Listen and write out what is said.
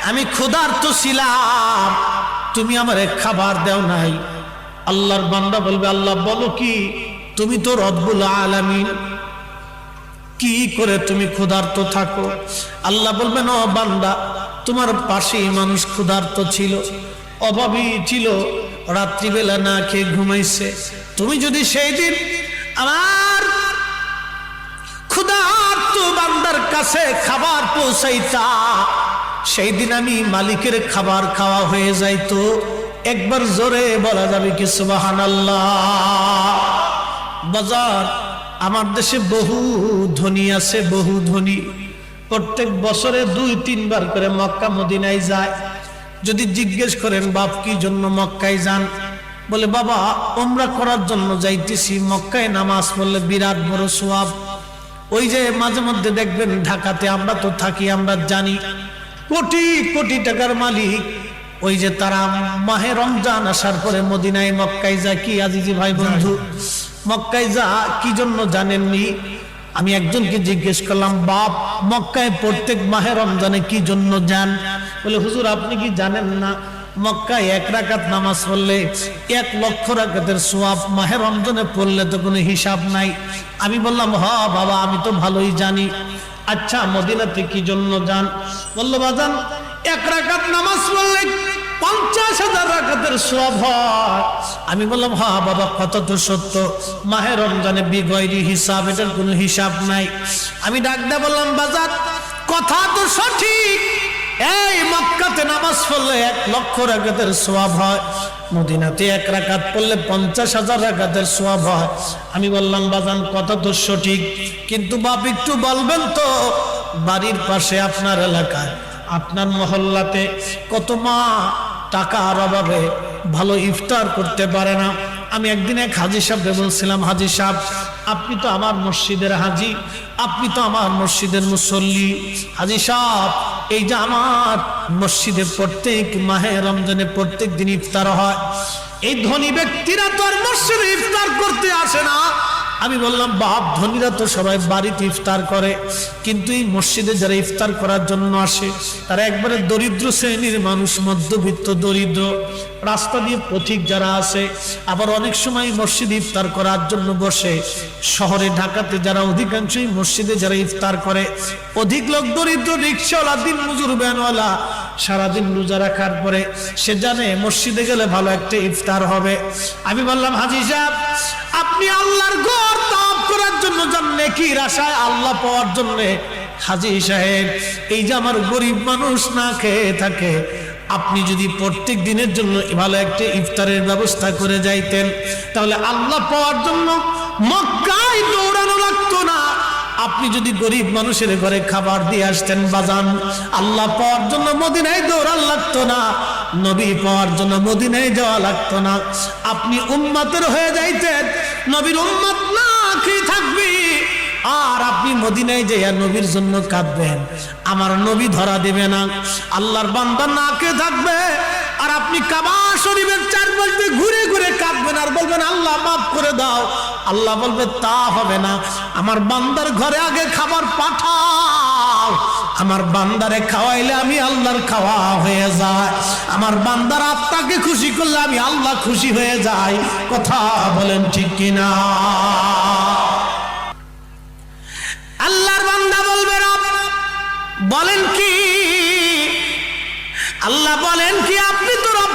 আমি ক্ষুধার্ত ছিলাম, তুমি আমারে খাবার দাও নাই। আল্লাহর বান্দা বলবে, আল্লাহ বলো কি, তুমি তো রব্বুল আলামিন, কি করে তুমি ক্ষুধার্ত থাকো? আল্লাহ বলবেন, ও বান্দা, তোমার পাশেই মানুষ ক্ষুধার্ত ছিল, অভাবী ছিল, রাত্রিবেলা না খেয়ে ঘুমাইছে। তুমি যদি সেই দিন আমার ক্ষুধার্ত বান্দার কাছে খাবার পৌঁছাইতা, সেই দিন আমি মালিকের খাবার খাওয়া হয়ে যাইতো। একবার জোরে বলা যাবে কি সুবহানাল্লাহ? বাজার, আমার দেশে বহু ধনী আছে, বহু ধনী, প্রত্যেক বছরে 2-3 বার করে মক্কা মদিনায় যায়। যদি জিজ্ঞেস করেন বাপ কি জন্য মক্কায় যান, বলে বাবা উমরা করার জন্য যাইতেছি, মক্কায় নামাজ পড়লে বিরাট বড় সওয়াব। ওই যে মাঝে মধ্যে দেখবেন ঢাকাতে আমরা তো থাকি, আমরা জানি কোটি কোটি টাকার মালিক, ওই যে তারা মাহে রমজান আসার পরে মদিনায় মক্কায় যায়। কি আজিজি ভাই বন্ধু, মক্কায় যা কি জন্য জানেননি? আমি একজনকে জিজ্ঞেস করলাম, বাপ মক্কায় প্রত্যেক মাহে রমজানে কি জন্য যান? বলে হুজুর আপনি কি জানেন না, মক্কায় 1 রাকাত নামাজ পড়লে 1 লক্ষ রাকাতের সওয়াব, মাহে রমজানে পড়লে তো কোনো হিসাব নাই। আমি বললাম, হ্যাঁ বাবা আমি তো ভালোই জানি। আচ্ছা মদিনাতে কি জন্য যান? বললো বাজান 1 রাকাত নামাজ পড়লে 50,000 রাকাতের সওয়াব হয়। আমি বললাম, হ্যাঁ বাবা কথা তো সত্য, মাহে রমজানে বিগয়রি হিসাব, এটার কোনো হিসাব নাই। আমি ডাক দিয়ে বললাম, বাজার কথা তো সঠিক, এই মক্কাতে নামাজ পড়লে 1 লক্ষ রাকাতের সওয়াব হয়, মদিনাতে 1 রাকাত পড়লে 50,000 রাকাতের সওয়াব হয়। আমি বললাম, বাজান কথা তো সঠিক, কিন্তু বাপ একটু বলবেন তো, বাড়ির পাশে আপনার এলাকায়, আপনার মহল্লাতে কত মা টাকার অভাবে ভালো ইফতার করতে পারে না। আমি একদিন এক হাজী সাহেবকে বলছিলাম, হাজী সাহেব আপনি তো আমার মসজিদের হাজী, আপনি তো আমার মসজিদের মুসল্লি, হাজী সাহেব এই যে আমার মসজিদে প্রত্যেক মাহে রমজানে প্রত্যেক দিন ইফতার হয়, এই ধনী ব্যক্তিরা তো আর মসজিদে ইফতার করতে আসে না। আমি বললাম, বাপ ধনীরা তো সবাই বাড়িতে ইফতার করে, কিন্তু এই মসজিদে যারা ইফতার করার জন্য আসে তারা একবারে দরিদ্র শ্রেণীর মানুষ, মধ্যবিত্ত দরিদ্র, রাস্তা দিয়ে পথিক যারা আছে। আবার অনেক সময় মসজিদে ইফতার করার জন্য বসে শহরে ঢাকাতে যারা অধিকাংশই মসজিদে যারা ইফতার করে, অধিক লোক দরিদ্র, রিক্সাওয়ালা, দিন মজুর, ভ্যানওয়ালা, সারাদিন রোজা রাখার পরে সে জানে মসজিদে গেলে ভালো একটা ইফতার হবে। আমি বললাম, হাজী সাহেব আপনি আল্লাহর ঘর তাওয়াফ করার জন্য যান নেকির আশায়, আল্লাহ পাওয়ার জন্য। হাজী সাহেব এই যে আমার গরিব মানুষ না খেয়ে থাকে, আপনি যদি প্রত্যেক দিনের জন্য ভালো একটা ইফতারের ব্যবস্থা করে যাইতেন, তাহলে আল্লাহ পাওয়ার জন্য মক্কায় দৌড়ানো লাগতো না। আপনি যদি গরিব মানুষের ঘরে খাবার দিয়ে আসতেন বাজান, আল্লাহ পাওয়ার জন্য মদিনায় দৌড়ান লাগতো না, নবী পাওয়ার জন্য মদিনায় যাওয়া লাগতো না। আপনি উম্মতের হয়ে যাইতেন, নবীর উম্মত না খেয়ে থাকবি, আর আপনি মদিনায় যাইয়া নবীর জন্য কাঁদবেন, আমার নবী ধরা দেবে না। আল্লাহর বান্দা না খেয়ে থাকবে, আর আপনি কাবা শরীফের চারপাশে ঘুরে ঘুরে কাঁদবেন আর বলবেন আল্লাহ মাফ করে দাও। আল্লাহ বলবে তা হবে না, আমার বান্দার ঘরে আগে খাবার পাঠাও, আমার বান্দারে খাওয়াইলে আমি আল্লাহর খাওয়া হয়ে যায়, আমার বান্দার আত্মাকে খুশি করলে আমি আল্লাহ খুশি হয়ে যাই। কথা বলেন ঠিক কিনা? আল্লাহর বান্দা বলবে রব বলেন কি, আল্লাহ বলেন কি, আপনি তো রব